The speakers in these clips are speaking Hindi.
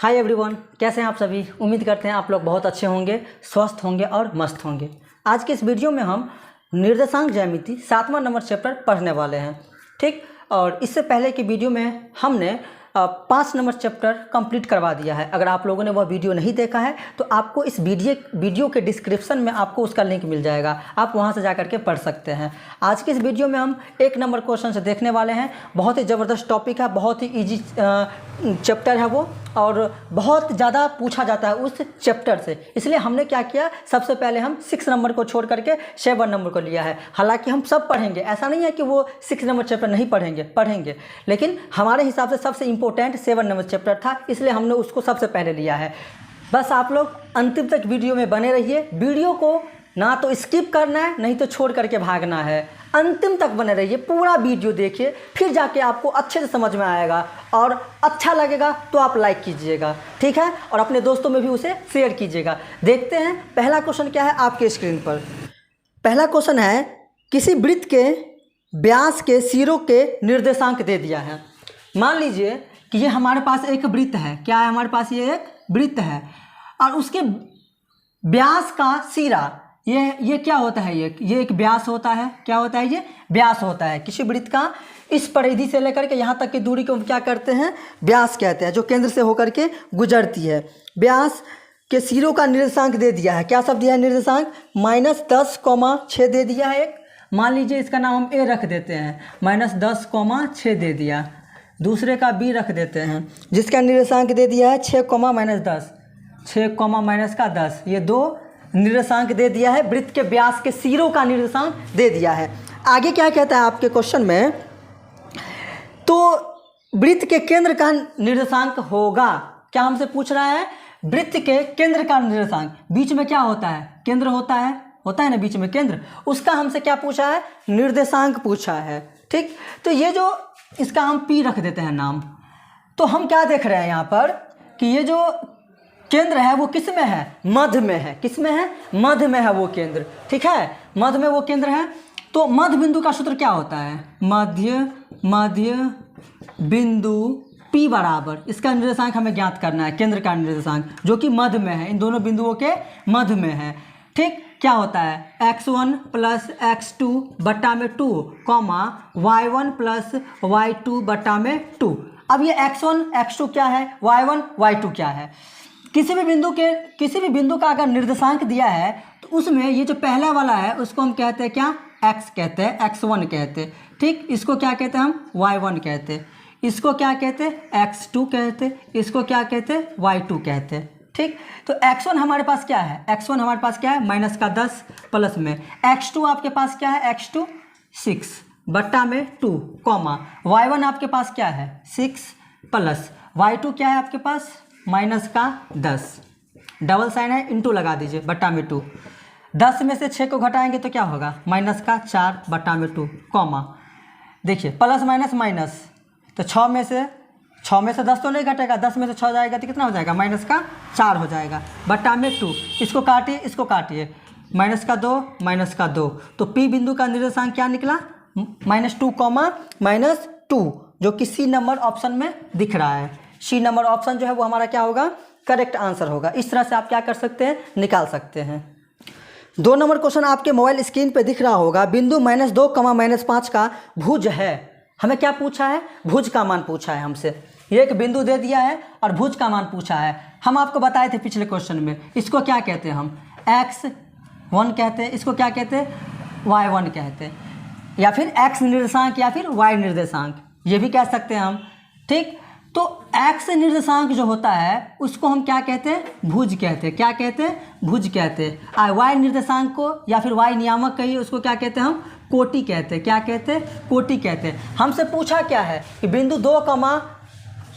हाय एवरीवन, कैसे हैं आप सभी। उम्मीद करते हैं आप लोग बहुत अच्छे होंगे, स्वस्थ होंगे और मस्त होंगे। आज के इस वीडियो में हम निर्देशांक ज्यामिति 7वां नंबर चैप्टर पढ़ने वाले हैं। ठीक, और इससे पहले की वीडियो में हमने 5 नंबर चैप्टर कंप्लीट करवा दिया है। अगर आप लोगों ने वह वीडियो नहीं देखा है तो आपको इस वीडियो के डिस्क्रिप्शन में आपको उसका लिंक मिल जाएगा, आप वहां से जाकर के पढ़ सकते हैं। आज के इस वीडियो में हम 1 नंबर क्वेश्चन से देखने वाले हैं। बहुत ही ज़बरदस्त टॉपिक है, बहुत ही ईजी चैप्टर है वो, और बहुत ज़्यादा पूछा जाता है उस चैप्टर से। इसलिए हमने क्या किया, सबसे पहले हम 6 नंबर को छोड़ करके 7 नंबर को लिया है। हालांकि हम सब पढ़ेंगे, ऐसा नहीं है कि वो 6 नंबर चैप्टर नहीं पढ़ेंगे, लेकिन हमारे हिसाब से सबसे इम्पोर्टेंट 7 नंबर चैप्टर था, इसलिए हमने उसको सबसे पहले लिया है। बस आप लोग अंतिम तक वीडियो में बने रहिए। वीडियो को ना तो स्किप करना है, नहीं तो छोड़ करके भागना है। अंतिम तक बने रहिए, पूरा वीडियो देखिए, फिर जाके आपको अच्छे से समझ में आएगा और अच्छा लगेगा तो आप लाइक कीजिएगा, ठीक है, और अपने दोस्तों में भी उसे शेयर कीजिएगा। देखते हैं पहला क्वेश्चन क्या है आपके स्क्रीन पर। पहला क्वेश्चन है, किसी वृत्त के व्यास के सिरों के निर्देशांक दे दिया है। मान लीजिए कि ये हमारे पास एक वृत्त है। क्या है हमारे पास? ये एक वृत्त है और उसके व्यास का सिरा, ये क्या होता है? ये एक व्यास होता है। क्या होता है? ये व्यास होता है। किसी वृत्त का इस परिधि से लेकर के यहाँ तक की दूरी को क्या करते हैं? व्यास कहते हैं, जो केंद्र से होकर के गुजरती है। व्यास के सिरों का निर्देशांक दे दिया है। क्या सब दिया है निर्देशांक? -10,6 दे दिया है एक। मान लीजिए इसका नाम हम ए रख देते हैं, -10,6 दे दिया। दूसरे का बी रख देते हैं, जिसका निर्देशांक दे दिया है 6, -10, 6, -10। ये 2 निर्देशांक दे दिया है। वृत्त के व्यास के सिरों का निर्देशांक दे दिया है। आगे क्या कहता है आपके क्वेश्चन में? तो वृत्त के केंद्र का निर्देशांक होगा। क्या हमसे पूछ रहा है? वृत्त के केंद्र का निर्देशांक। बीच में क्या होता है? केंद्र होता है ना, बीच में केंद्र। उसका हमसे क्या पूछा है? निर्देशांक पूछा है। ठीक, तो ये जो इसका हम पी रख देते हैं नाम। तो हम क्या देख रहे हैं यहाँ पर कि ये जो केंद्र है वो किस में है? मध्य में है। किस में है? मध्य में है वो केंद्र। ठीक है, मध्य में वो केंद्र है। तो मध्य बिंदु का सूत्र क्या होता है? मध्य बिंदु P बराबर, इसका निर्देशांक हमें ज्ञात करना है, केंद्र का निर्देशांक, जो कि मध्य में है, इन दोनों बिंदुओं के मध्य में है। ठीक, क्या होता है? x1 + x2 बट्टा में 2, y1 + y2 बट्टा में 2। अब ये x1 x2 क्या है? y1 y2 क्या है? किसी भी बिंदु का अगर निर्देशांक दिया है तो उसमें ये जो पहला वाला है उसको हम कहते हैं क्या? x कहते हैं, x1 कहते हैं। ठीक, इसको क्या कहते हैं हम? y1 कहते हैं। इसको क्या कहते हैं? x2 कहते हैं। इसको क्या कहते हैं? y2 कहते हैं। ठीक, तो x1 हमारे पास क्या है? x1 हमारे पास क्या है? -10 प्लस में। x2 आपके पास क्या है? x2 6 बट्टा में 2, y1 आपके पास क्या है? 6 प्लस y2 क्या है आपके पास? -10, डबल साइन है, इंटू लगा दीजिए, बट्टा में 2। 10 में से 6 को घटाएंगे तो क्या होगा? -4 बट्टा में 2, देखिए प्लस माइनस, तो 6 में से 10 तो नहीं घटेगा, 10 में से 6 जाएगा तो कितना हो जाएगा? -4 हो जाएगा, बट्टा में 2। इसको काटिए, इसको काटिए, -2 तो P बिंदु का निर्देशांक क्या निकला? -2, -2, जो कि C नंबर ऑप्शन में दिख रहा है। C नंबर ऑप्शन जो है वो हमारा क्या होगा? करेक्ट आंसर होगा। इस तरह से आप क्या कर सकते हैं? निकाल सकते हैं। 2 नंबर क्वेश्चन आपके मोबाइल स्क्रीन पे दिख रहा होगा। बिंदु -2, -5 का भुज है। हमें क्या पूछा है? भुज का मान पूछा है हमसे। ये एक बिंदु दे दिया है और भुज का मान पूछा है। हम आपको बताए थे पिछले क्वेश्चन में, इसको क्या कहते हैं हम? x1 कहते हैं। इसको क्या कहते हैं? y1 कहते हैं, या फिर x निर्देशांक या फिर y निर्देशांक, ये भी कह सकते हैं हम। ठीक, तो x निर्देशांक जो होता है उसको हम क्या कहते हैं? भुज कहते हैं। क्या कहते हैं? भुज कहते हैं। y निर्देशांक को या फिर y नियामक कहिए, उसको क्या कहते हैं हम? कोटि कहते हैं। क्या कहते हैं? कोटि कहते हैं। हमसे पूछा क्या है कि बिंदु 2,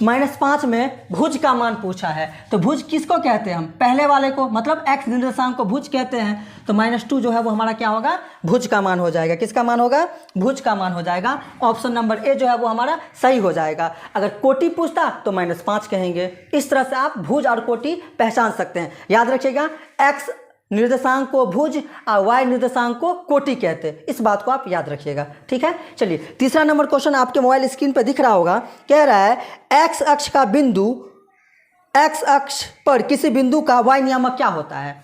-5 में भुज का मान पूछा है। तो भुज किसको कहते हैं हम? पहले वाले को, मतलब x निर्देशांक को भुज कहते हैं। तो -2 जो है वो हमारा क्या होगा? भुज का मान हो जाएगा। किसका मान होगा? भुज का मान हो जाएगा। ऑप्शन नंबर ए जो है वो हमारा सही हो जाएगा। अगर कोटि पूछता तो -5 कहेंगे। इस तरह से आप भुज और कोटि पहचान सकते हैं। याद रखिएगा, x निर्देशांक को भुज और y निर्देशांक को कोटि कहते हैं। इस बात को आप याद रखिएगा, ठीक है। चलिए, तीसरा नंबर क्वेश्चन आपके मोबाइल स्क्रीन पर दिख रहा होगा। कह रहा है x अक्ष का बिंदु एक्स अक्ष पर किसी बिंदु का y नियामक क्या होता है?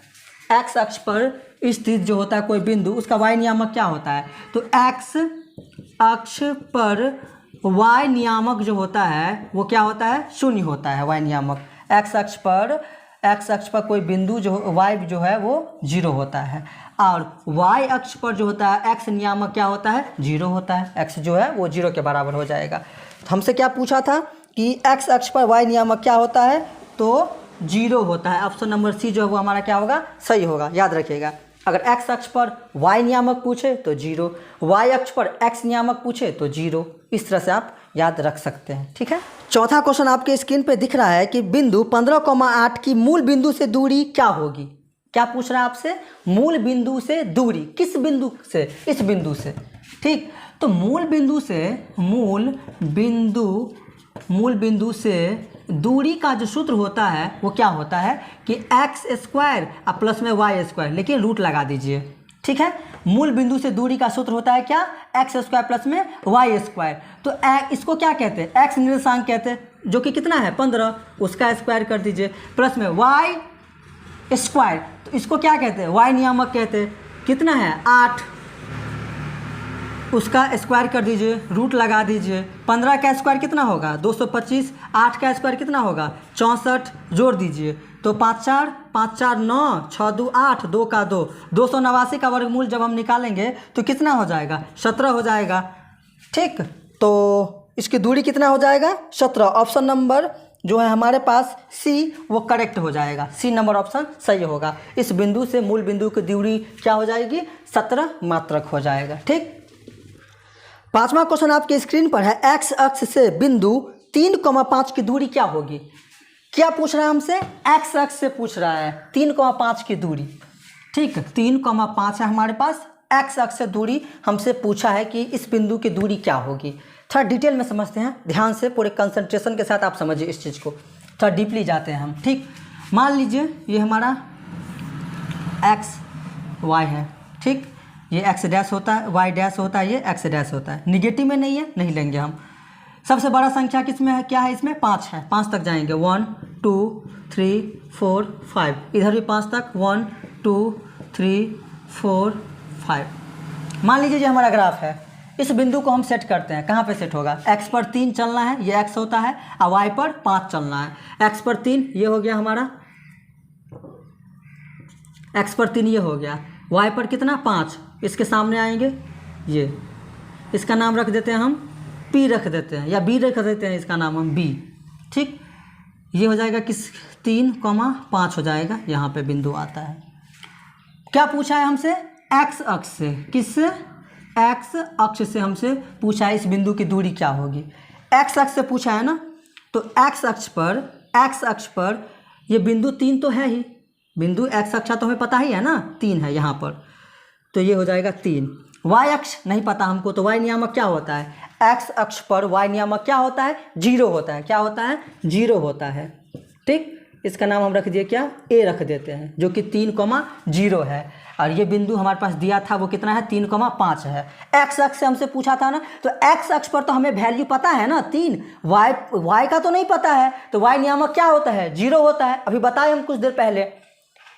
एक्स अक्ष पर स्थित जो होता है कोई बिंदु, उसका y नियामक क्या होता है? तो एक्स अक्ष पर y नियामक जो होता है वो क्या होता है? शून्य होता है y नियामक। एक्स अक्ष पर कोई बिंदु जो y जो है वो 0 होता है, और y अक्ष पर जो होता है x नियामक क्या होता है? 0 होता है। x जो है वो 0 के बराबर हो जाएगा। तो हमसे क्या पूछा था कि x अक्ष पर y नियामक क्या होता है? तो 0 होता है। ऑप्शन नंबर सी जो है वो हमारा क्या होगा? सही होगा। याद रखिएगा, अगर x अक्ष पर y नियामक पूछे तो 0, y अक्ष पर x नियामक पूछे तो 0। इस तरह से आप याद रख सकते हैं। ठीक है। चौथा क्वेश्चन आपके स्क्रीन पे दिख रहा है कि बिंदु 15,8 की मूल बिंदु से दूरी क्या होगी? क्या पूछ रहा है आपसे? मूल बिंदु से दूरी। किस बिंदु से? इस बिंदु से। ठीक, तो मूल बिंदु से दूरी का जो सूत्र होता है वो क्या होता है कि एक्स स्क्वायर और प्लस में वाई स्क्वायर, लेकिन रूट लगा दीजिए। ठीक है, मूल बिंदु से दूरी का सूत्र होता है क्या? एक्स स्क्वायर प्लस में वाई स्क्वायर। तो इसको क्या कहते हैं? एक्स निर्देशांक कहते हैं, जो कि कितना है? 15, उसका स्क्वायर कर दीजिए, प्लस में वाई स्क्वायर, तो इसको क्या कहते हैं? वाई नियामक कहते हैं। कितना है? 8, उसका स्क्वायर कर दीजिए, रूट लगा दीजिए। 15 का स्क्वायर कितना होगा? 225। 8 का स्क्वायर कितना होगा? 64, जोड़ दीजिए तो 5 4 9, 6 2 8, 2 का 2, 289 का वर्गमूल जब हम निकालेंगे तो कितना हो जाएगा? 17 हो जाएगा। ठीक, तो इसकी दूरी कितना हो जाएगा? 17। ऑप्शन नंबर जो है हमारे पास सी, वो करेक्ट हो जाएगा। सी नंबर ऑप्शन सही होगा। इस बिंदु से मूल बिंदु की दूरी क्या हो जाएगी? 17 मात्रक हो जाएगा। ठीक, पांचवा क्वेश्चन आपके स्क्रीन पर है, एक्स अक्ष से बिंदु 3,5 की दूरी क्या होगी? क्या पूछ रहा है हमसे? एक्स अक्ष से पूछ रहा है 3,5 की दूरी। ठीक, 3,5 है हमारे पास। एक्स अक्ष से दूरी हमसे पूछा है कि इस बिंदु की दूरी क्या होगी। थोड़ा डिटेल में समझते हैं, ध्यान से पूरे कंसंट्रेशन के साथ आप समझिए इस चीज़ को। थोड़ा डीपली जाते हैं हम। ठीक, मान लीजिए ये हमारा एक्स वाई है। ठीक, ये एक्स डैश होता है, वाई डैश होता है, ये एक्स डैश होता है। निगेटिव में नहीं है, नहीं लेंगे हम। सबसे बड़ा संख्या किसमें है? क्या है इसमें? 5 है। 5 तक जाएंगे, 1 2 3 4 5। इधर भी 5 तक, 1 2 3 4 5। मान लीजिए ये हमारा ग्राफ है। इस बिंदु को हम सेट करते हैं। कहाँ पे सेट होगा? एक्स पर 3 चलना है, ये एक्स होता है, और वाई पर 5 चलना है। एक्स पर 3 ये हो गया हमारा, एक्स पर 3 ये हो गया, वाई पर कितना? 5। इसके सामने आएंगे ये, इसका नाम रख देते हैं हम पी रख देते हैं, या बी रख देते हैं, इसका नाम हम बी। ठीक, ये हो जाएगा किस? 3,5 हो जाएगा। यहाँ पे बिंदु आता है। क्या पूछा है हमसे? एक्स अक्ष से। किससे? एक्स अक्ष से हमसे पूछा है इस बिंदु की दूरी क्या होगी। एक्स अक्ष से पूछा है ना, तो एक्स अक्ष पर ये बिंदु 3 तो है ही। बिंदु एक्स अक्ष तो हमें पता ही है ना, 3 है यहाँ पर, तो ये हो जाएगा 3। वाई अक्ष नहीं पता हमको, तो वाई नियामक क्या होता है? एक्स अक्ष पर वाई नियामक क्या होता है? 0 होता है। क्या होता है? 0 होता है। ठीक, इसका नाम हम रख दिए क्या? ए रख देते हैं, जो कि 3,0 है। और ये बिंदु हमारे पास दिया था वो कितना है? 3,5 है। एक्स अक्ष से हमसे पूछा था ना, तो एक्स अक्ष पर तो हमें वैल्यू पता है ना 3। वाई का तो नहीं पता है, तो वाई नियामक क्या होता है? 0 होता है। अभी बताए हम कुछ देर पहले।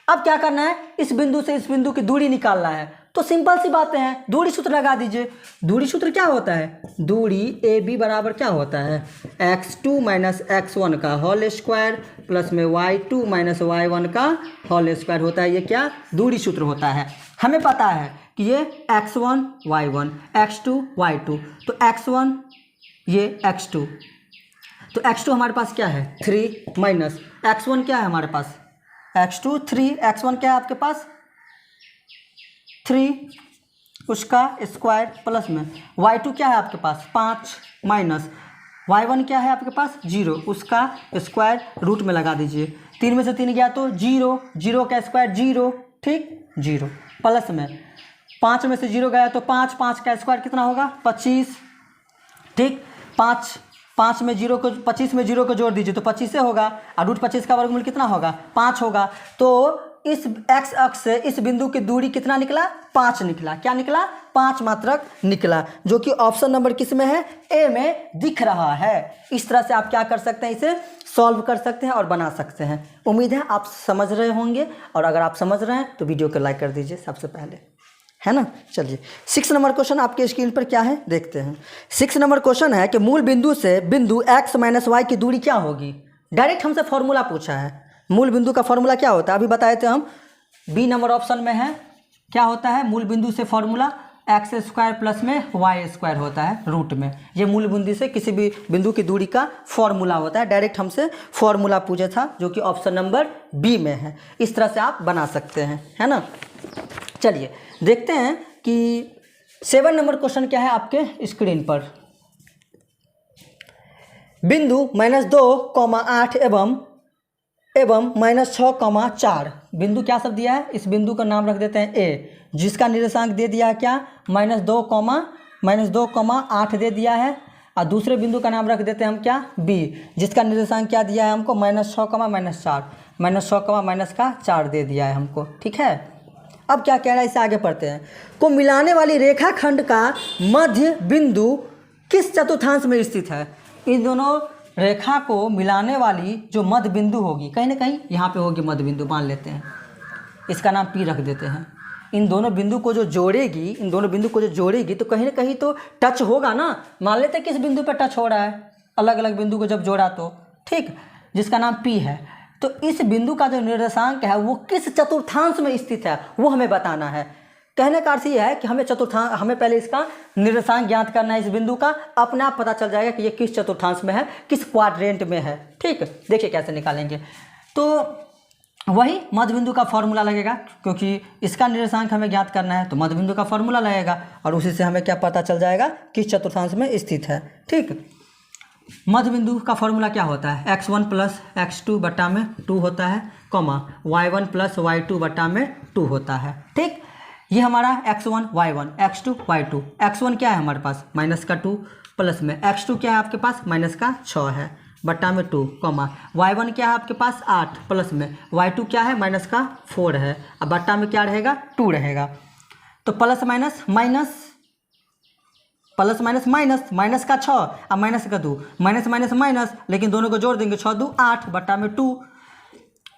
अब क्या करना है? इस बिंदु से इस बिंदु की दूरी निकालना है। तो सिंपल सी बातें हैं, दूरी सूत्र लगा दीजिए। दूरी सूत्र क्या होता है? दूरी ए बी बराबर क्या होता है? x2 माइनस x1 का होल स्क्वायर प्लस में y2 माइनस y1 का होल स्क्वायर होता है। ये क्या? दूरी सूत्र होता है। हमें पता है कि ये x1 y1, x2 y2, तो x1 ये x2, तो x2 हमारे पास क्या है? 3 माइनस x1 क्या है हमारे पास? x2 3, x1 क्या है आपके पास? 3, उसका स्क्वायर प्लस में y2 क्या है आपके पास? 5 माइनस y1 क्या है आपके पास? 0, उसका स्क्वायर रूट में लगा दीजिए। 3 में से 3 गया तो 0, 0 का स्क्वायर 0। ठीक, 0 प्लस में 5 में से 0 गया तो 5, 5 का स्क्वायर कितना होगा? 25। ठीक, 5 में 0 को 25 में 0 को जोड़ दीजिए तो 25 से होगा, और रूट 25 का वर्गमूल कितना होगा? 5 होगा। तो इस एक्स अक्ष से इस बिंदु की दूरी कितना निकला? 5 निकला। क्या निकला? 5 मात्रक निकला, जो कि ऑप्शन नंबर किस में है? ए में दिख रहा है। इस तरह से आप क्या कर सकते हैं? इसे सॉल्व कर सकते हैं और बना सकते हैं। उम्मीद है आप समझ रहे होंगे, और अगर आप समझ रहे हैं तो वीडियो को लाइक कर दीजिए सबसे पहले, है ना। चलिए 6 नंबर क्वेश्चन आपके स्क्रीन पर क्या है देखते हैं। 6 नंबर क्वेश्चन है कि मूल बिंदु से बिंदु x माइनस वाई की दूरी क्या होगी। डायरेक्ट हमसे फॉर्मूला पूछा है। मूल बिंदु का फॉर्मूला क्या होता है अभी बताए थे हम, बी नंबर ऑप्शन में है। क्या होता है मूल बिंदु से फॉर्मूला? एक्स स्क्वायर प्लस में वाई स्क्वायर होता है रूट में। ये मूल बिंदु से किसी भी बिंदु की दूरी का फॉर्मूला होता है। डायरेक्ट हमसे फॉर्मूला पूछा था, जो कि ऑप्शन नंबर बी में है। इस तरह से आप बना सकते हैं, है ना। चलिए देखते हैं कि 7 नंबर क्वेश्चन क्या है आपके स्क्रीन पर। बिंदु -2,8 एवं -6,4 बिंदु क्या सब दिया है? इस बिंदु का नाम रख देते हैं ए, जिसका निर्देशांक दे दिया है क्या? -2,8 दे दिया है। और दूसरे बिंदु का नाम रख देते हैं हम क्या? बी, जिसका निर्देशांक क्या दिया है हमको? -6,-4 दे दिया है हमको, ठीक है। अब क्या कह रहा है, इसे आगे पढ़ते हैं। को मिलाने वाली रेखाखंड का मध्य बिंदु किस चतुर्थांश में स्थित है? इन दोनों रेखा को मिलाने वाली जो मध्य बिंदु होगी, कहीं ना कहीं यहाँ पे होगी मध्य बिंदु, मान लेते हैं। इसका नाम पी रख देते हैं। इन दोनों बिंदु को जो जोड़ेगी, तो कहीं ना कहीं तो टच होगा ना। मान लेते हैं किस बिंदु पर टच हो रहा है, अलग अलग बिंदु को जब जोड़ा तो, ठीक, जिसका नाम पी है। तो इस बिंदु का जो निर्देशांक है वो किस चतुर्थांश में स्थित है वो हमें बताना है। कहने का अर्थ ये है कि हमें पहले इसका निर्देशांक ज्ञात करना है। इस बिंदु का अपने आप पता चल जाएगा कि ये किस चतुर्थांश में है, किस क्वाड्रेंट में है, ठीक। देखिए कैसे निकालेंगे। तो वही मध्य बिंदु का फॉर्मूला लगेगा, क्योंकि इसका निर्देशांक हमें ज्ञात करना है तो मध्य बिंदु का फॉर्मूला लगेगा, और उसी से हमें क्या पता चल जाएगा किस चतुर्थांश में स्थित है, ठीक। मध्य बिंदु का फॉर्मूला क्या होता है? x1 प्लस x2 बटा में 2 होता है, कॉमा y1 प्लस y2 बटा में 2 होता है, ठीक। ये हमारा x1 y1, x2 y2। x1 क्या है हमारे पास? -2 प्लस में x2 क्या है आपके पास? -6 है बटा में 2, कॉमा y1 क्या है आपके पास? 8 प्लस में y2 क्या है? -4 है। अब बटा में क्या रहेगा? 2 रहेगा। तो प्लस माइनस माइनस का 6 और माइनस का 2, माइनस माइनस माइनस, लेकिन दोनों को जोड़ देंगे 6 2 8 बटा में 2।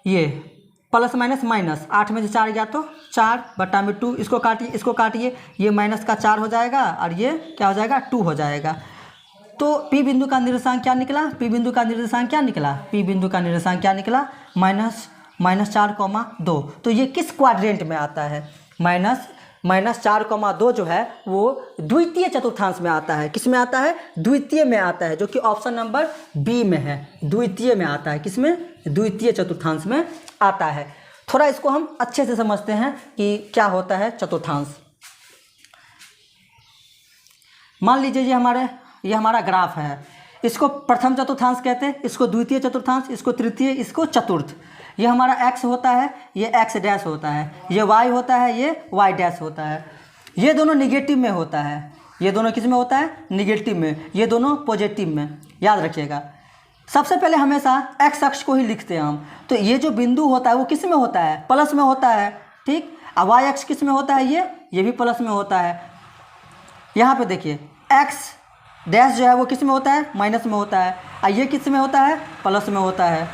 ये प्लस माइनस माइनस, 8 में से 4 गया तो 4 बटा में 2। इसको काटिए, ये माइनस का 4 हो जाएगा और ये क्या हो जाएगा? 2 हो जाएगा। तो पी बिंदु का निर्देशांक क्या निकला? -4,2। तो ये किस क्वाड्रेंट में आता है? -4,2 जो है वो द्वितीय चतुर्थांश में आता है। किस में आता है? द्वितीय में आता है, जो कि ऑप्शन नंबर बी में है। द्वितीय में आता है, किसमें? द्वितीय चतुर्थांश में आता है। थोड़ा इसको हम अच्छे से समझते हैं कि क्या होता है चतुर्थांश। मान लीजिए ये हमारा ग्राफ है। इसको प्रथम चतुर्थांश कहते हैं, इसको द्वितीय चतुर्थांश, इसको तृतीय, इसको चतुर्थ। ये हमारा x होता है, ये x डैश होता है, ये y होता है, ये y डैश होता है। ये दोनों निगेटिव में होता है। ये दोनों किस में होता है? निगेटिव में। ये दोनों पॉजिटिव में। याद रखिएगा, सबसे पहले हमेशा x अक्ष को ही लिखते हैं हम। तो ये जो बिंदु होता है वो किस में होता है? प्लस में होता है, ठीक। और y अक्ष किस में होता है? ये भी प्लस में होता है। यहाँ पे देखिए x डैश जो है वो किस में होता है? माइनस में होता है। और ये किस में होता है? प्लस में होता है।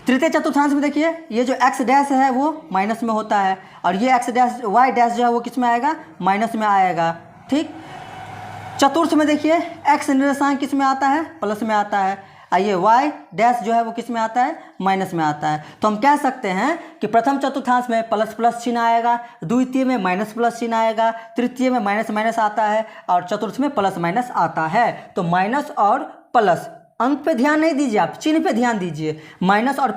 तृतीय चतुर्थांश में देखिए ये जो x डैश है वो माइनस में होता है, और ये x डैश y डैश जो है वो किस में आएगा? माइनस में आएगा, ठीक। चतुर्थ में देखिए x निर्देशांक किस में आता है? प्लस में आता है, और ये y डैश जो है वो किस में आता है? माइनस में आता है। तो हम कह सकते हैं कि प्रथम चतुर्थांश में प्लस प्लस चिन्ह आएगा, द्वितीय में माइनस प्लस चिन्ह आएगा, तृतीय में माइनस माइनस आता है, और चतुर्थ में प्लस माइनस आता है। तो माइनस और प्लस, अंक पे ध्यान नहीं दीजिए, आप चिन्ह पे ध्यान दीजिए। माइनस और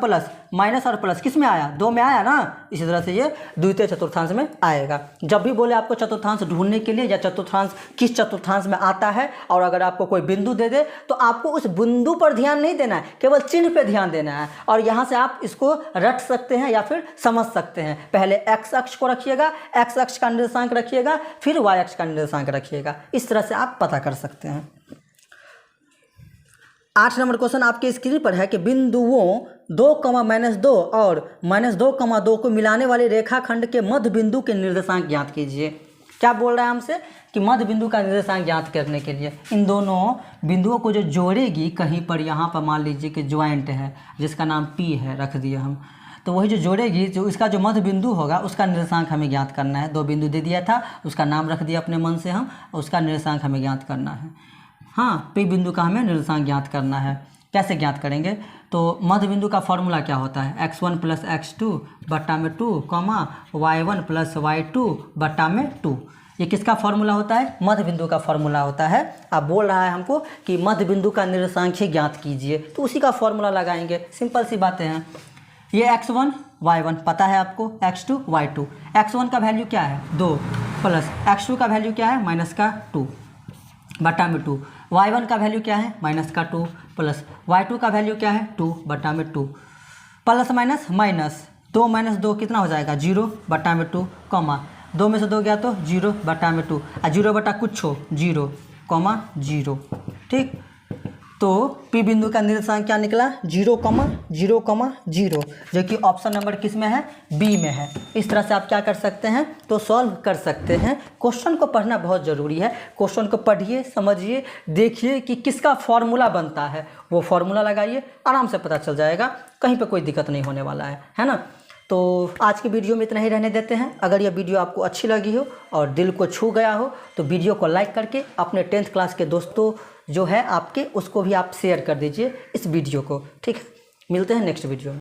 प्लस किस में आया? 2 में आया ना। इसी तरह से ये द्वितीय चतुर्थांश में आएगा। जब भी बोले आपको चतुर्थांश ढूंढने के लिए, या चतुर्थांश किस चतुर्थांश में आता है, और अगर आपको कोई बिंदु दे दे तो आपको उस बिंदु पर ध्यान नहीं देना है, केवल चिन्ह पे ध्यान देना है। और यहाँ से आप इसको रट सकते हैं या फिर समझ सकते हैं। पहले x अक्ष को रखिएगा, x अक्ष का निर्देशांक रखिएगा, फिर y अक्ष का निर्देशांक रखिएगा। इस तरह से आप पता कर सकते हैं। 8 नंबर क्वेश्चन आपके स्क्रीन पर है कि बिंदुओं 2, -2 और -2, 2 को मिलाने वाले रेखाखंड के मध्य बिंदु के निर्देशांक ज्ञात कीजिए। क्या बोल रहा है हमसे कि मध्य बिंदु का निर्देशांक ज्ञात करने के लिए इन दोनों बिंदुओं को जो जोड़ेगी, कहीं पर यहाँ पर मान लीजिए कि ज्वाइंट है जिसका नाम P है, रख दिए हम, तो वही जो जोड़ेगी, जो इसका जो मध्य बिंदु होगा उसका निर्देशांक हमें ज्ञात करना है। 2 बिंदु दे दिया था, उसका नाम रख दिया अपने मन से हम, उसका निर्देशांक हमें ज्ञात करना है। हाँ, P बिंदु का हमें निर्देशांक ज्ञात करना है। कैसे ज्ञात करेंगे? तो मध्य बिंदु का फॉर्मूला क्या होता है? x1 + x2 बट्टा में 2, y1 + y2 बट्टा में 2। ये किसका फॉर्मूला होता है? मध्य बिंदु का फॉर्मूला होता है। अब बोल रहा है हमको कि मध्य बिंदु का निर्देशांक ही ज्ञात कीजिए, तो उसी का फॉर्मूला लगाएंगे। सिंपल सी बातें हैं। ये x1 y1 पता है आपको, x2 y2। x1 का वैल्यू क्या है? 2 प्लस x2 का वैल्यू क्या है? -2 बटा में 2। y1 का वैल्यू क्या है? -2 प्लस y2 का वैल्यू क्या है? 2 बटा में 2। प्लस माइनस माइनस 2 - 2 कितना हो जाएगा? 0 बटा में 2, 2 में से 2 गया तो 0 बटा में 2, 0 बटा कुछ हो 0, 0। ठीक, तो P बिंदु का निर्देशांक क्या निकला? 0, 0, 0, जो कि ऑप्शन नंबर किस में है? B में है। इस तरह से आप क्या कर सकते हैं? तो सॉल्व कर सकते हैं। क्वेश्चन को पढ़ना बहुत ज़रूरी है। क्वेश्चन को पढ़िए, समझिए, देखिए कि किसका फॉर्मूला बनता है, वो फॉर्मूला लगाइए, आराम से पता चल जाएगा, कहीं पर कोई दिक्कत नहीं होने वाला है ना। तो आज की वीडियो में इतना ही रहने देते हैं। अगर यह वीडियो आपको अच्छी लगी हो और दिल को छू गया हो तो वीडियो को लाइक करके अपने 10th क्लास के दोस्तों जो है आपके, उसको भी आप शेयर कर दीजिए इस वीडियो को। ठीक है, मिलते हैं नेक्स्ट वीडियो में।